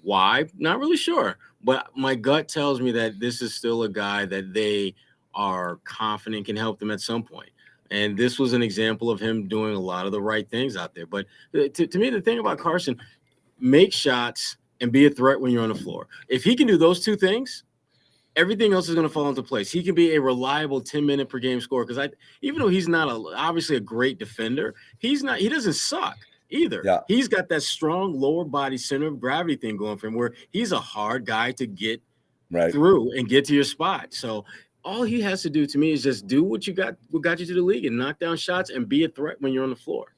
Why? Not really sure, but my gut tells me that this is still a guy that they are confident can help them at some point. And this was an example of him doing a lot of the right things out there. But to me, the thing about Carson, make shots and be a threat when you're on the floor. If he can do those two things, everything else is going to fall into place. He can be a reliable 10-minute per game scorer. Because even though he's not obviously a great defender, he doesn't suck either. Yeah. He's got that strong lower body center of gravity thing going for him where he's a hard guy to get through and get to your spot. So all he has to do to me is just do what got you to the league and knock down shots and be a threat when you're on the floor.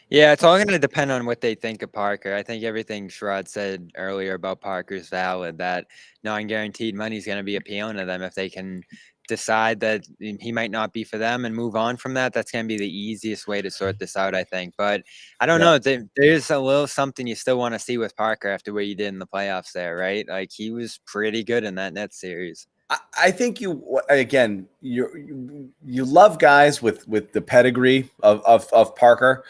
Yeah, it's all going to depend on what they think of Parker. I think everything Sherrod said earlier about Parker is valid, that non-guaranteed money is going to be appealing to them. If they can decide that he might not be for them and move on from that, that's going to be the easiest way to sort this out, I think. But I don't know. There's a little something you still want to see with Parker after what you did in the playoffs there, right? Like, he was pretty good in that Nets series. I think you love guys with the pedigree of Parker,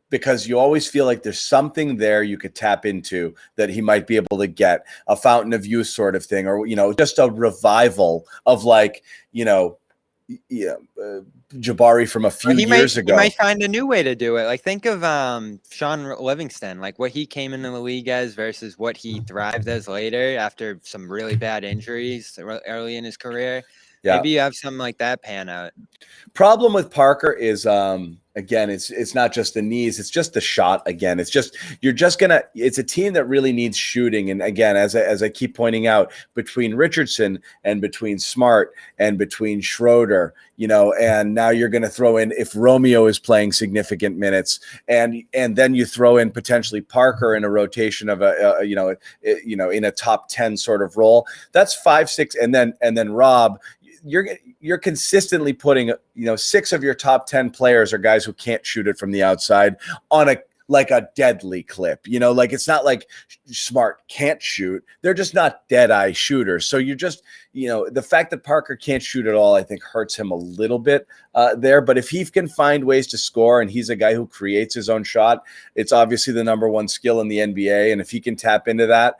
because you always feel like there's something there you could tap into that he might be able to get, a fountain of youth sort of thing, or just a revival of Jabari from a few years ago. He might find a new way to do it. Like, think of Sean Livingston, like what he came into the league as versus what he thrived as later after some really bad injuries early in his career. Yeah. Maybe you have something like that pan out. Problem with Parker is, again, it's not just the knees, it's just the shot. Again, it's a team that really needs shooting. And again, as I keep pointing out, between Richardson and between Smart and between Schroeder, and now you're going to throw in, if Romeo is playing significant minutes, and then you throw in potentially Parker in a rotation of in a top 10 sort of role. That's 5, 6, and then Rob. You're consistently putting 6 of your top 10 players are guys who can't shoot it from the outside on a like a deadly clip. Like it's not like Smart can't shoot. They're just not dead-eye shooters. So you're just, the fact that Parker can't shoot at all, I think hurts him a little bit there. But if he can find ways to score, and he's a guy who creates his own shot, it's obviously the number one skill in the NBA. And if he can tap into that,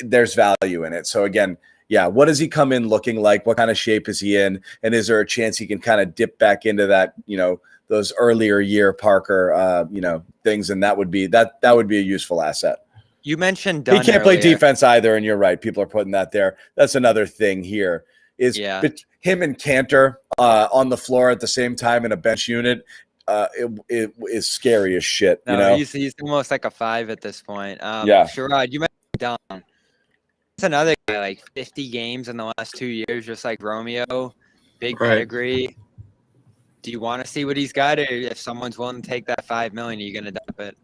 there's value in it. So again, yeah, what does he come in looking like? What kind of shape is he in? And is there a chance he can kind of dip back into that, those earlier year Parker, things? And that would be a useful asset. You mentioned Dunn he can't play earlier. defense either, and you're right. People are putting that there. That's another thing here is him and Cantor on the floor at the same time in a bench unit. It is scary as shit. He's almost like a 5 at this point. Sherrod, you mentioned Dunn. It's another guy, like 50 games in the last 2 years, just like Romeo, big pedigree. Do you want to see what he's got, or if someone's willing to take that $5 million, are you going to dump it?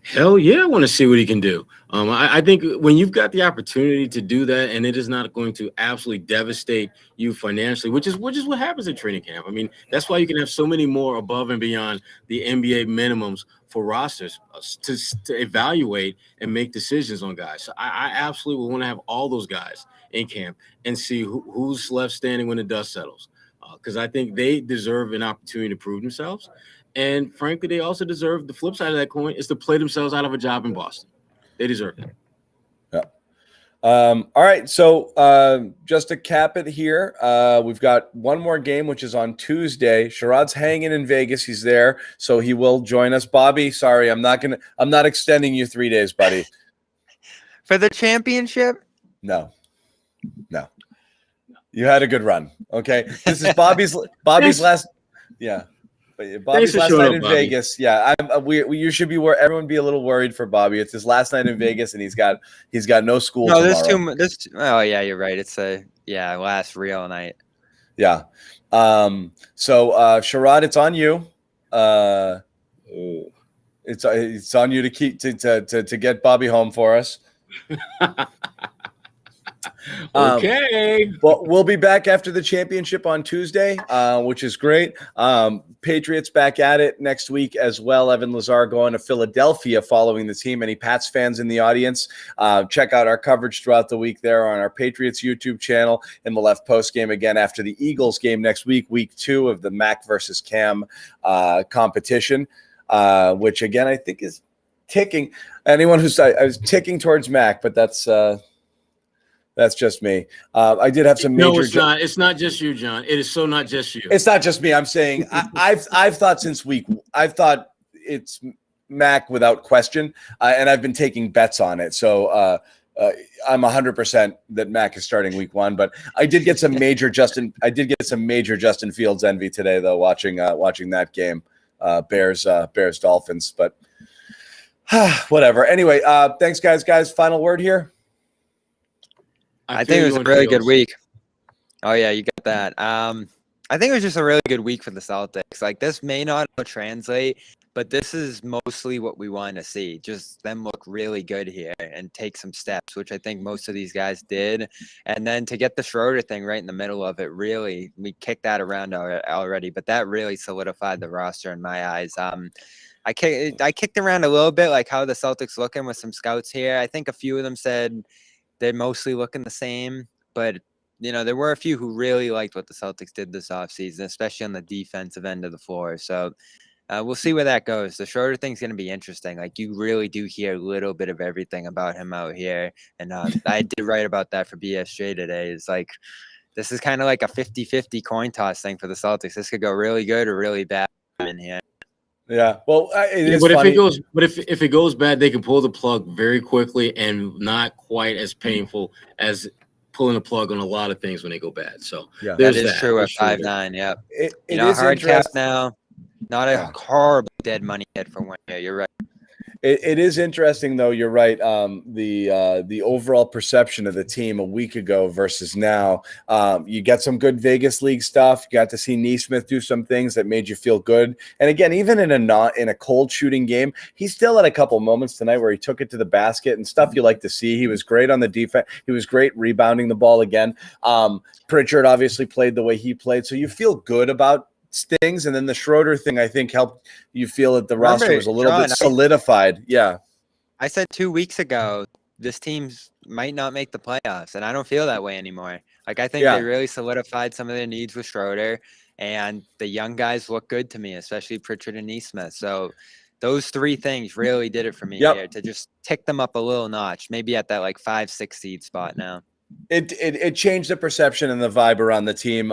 Hell yeah, I want to see what he can do. I think when you've got the opportunity to do that, and it is not going to absolutely devastate you financially, which is what happens at training camp. I mean, that's why you can have so many more above and beyond the NBA minimums for rosters to evaluate and make decisions on guys. So I absolutely want to have all those guys in camp and see who's left standing when the dust settles, because I think they deserve an opportunity to prove themselves. And frankly, they also deserve the flip side of that coin is to play themselves out of a job in Boston. They deserve that. Yeah. All right. So just to cap it here, we've got one more game, which is on Tuesday. Sherrod's hanging in Vegas. He's there, so he will join us. Bobby, sorry, I'm not extending you 3 days, buddy. For the championship? No. You had a good run. Okay. This is Bobby's last. Yeah. Bobby's last night in Vegas. Yeah, you should be where everyone be a little worried for Bobby. It's his last night in Vegas, and he's got no school. No, tomorrow. Oh yeah, you're right. It's last real night. Yeah. So Sherrod, it's on you. It's on you to keep to get Bobby home for us. Okay. Well, we'll be back after the championship on Tuesday, which is great. Patriots back at it next week as well. Evan Lazar going to Philadelphia following the team. Any Pats fans in the audience, check out our coverage throughout the week there on our Patriots YouTube channel, and we'll have post game again after the Eagles game next week, week 2 of the Mac versus Cam competition, which again I think is ticking. Anyone who's I was ticking towards Mac, but that's just me. I did have some major. No, it's not. It's not just you, John. It is so not just you. It's not just me. I'm saying I've thought since I've thought it's Mac without question, and I've been taking bets on it. So I'm 100% that Mac is starting week 1. But I did get some major Justin Fields envy today, though, watching that game, Bears Dolphins. But whatever. Anyway, thanks, guys. Final word here. I think it was a really good week. Oh yeah, you got that. I think it was just a really good week for the Celtics. Like, this may not translate, but this is mostly what we want to see. Just them look really good here and take some steps, which I think most of these guys did. And then to get the Schroeder thing right in the middle of it, really, we kicked that around already, but that really solidified the roster in my eyes. I kicked around a little bit, like how the Celtics looking with some scouts here. I think a few of them said they're mostly looking the same, but there were a few who really liked what the Celtics did this offseason, especially on the defensive end of the floor. So we'll see where that goes. The Schroeder thing's going to be interesting. Like, you really do hear a little bit of everything about him out here. And I did write about that for BSJ today. It's like, this is kind of like a 50-50 coin toss thing for the Celtics. This could go really good or really bad in here. Yeah, well, if it goes bad, they can pull the plug very quickly and not quite as painful as pulling the plug on a lot of things when they go bad. So yeah, that is true at 5'9". Yeah, it is hard cap now. Not a horrible dead money hit for 1 year. You're right. It is interesting, though. You're right. The overall perception of the team a week ago versus now. You got some good Vegas League stuff. You got to see Neesmith do some things that made you feel good. And again, even in a cold shooting game, he still had a couple moments tonight where he took it to the basket and stuff you like to see. He was great on the defense. He was great rebounding the ball again. Pritchard obviously played the way he played, so you feel good about stings, and then the Schroeder thing I think helped you feel that the roster was a little John, bit solidified. I said 2 weeks ago this team might not make the playoffs, and I don't feel that way anymore. Like, I think they really solidified some of their needs with Schroeder, and the young guys look good to me, especially Pritchard and Nesmith. So those 3 things really did it for me here, to just tick them up a little notch, maybe at that like 5-6 seed spot now. It changed the perception and the vibe around the team,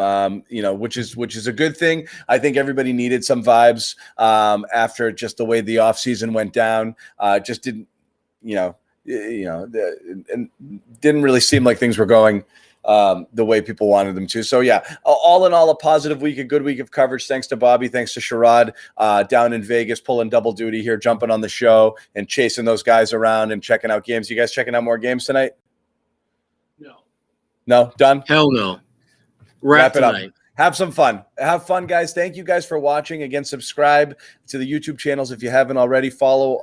which is a good thing. I think everybody needed some vibes after just the way the offseason went down. Just didn't, and didn't really seem like things were going the way people wanted them to. So yeah, all in all, a positive week, a good week of coverage. Thanks to Bobby, thanks to Sherrod down in Vegas, pulling double duty here, jumping on the show and chasing those guys around and checking out games. You guys checking out more games tonight? No, done? Hell no. Wrap it up. Have some fun. Have fun, guys. Thank you guys for watching. Again, subscribe to the YouTube channels if you haven't already. Follow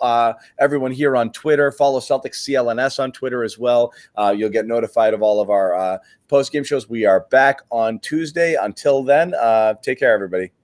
everyone here on Twitter. Follow Celtics CLNS on Twitter as well. You'll get notified of all of our post-game shows. We are back on Tuesday. Until then, take care, everybody.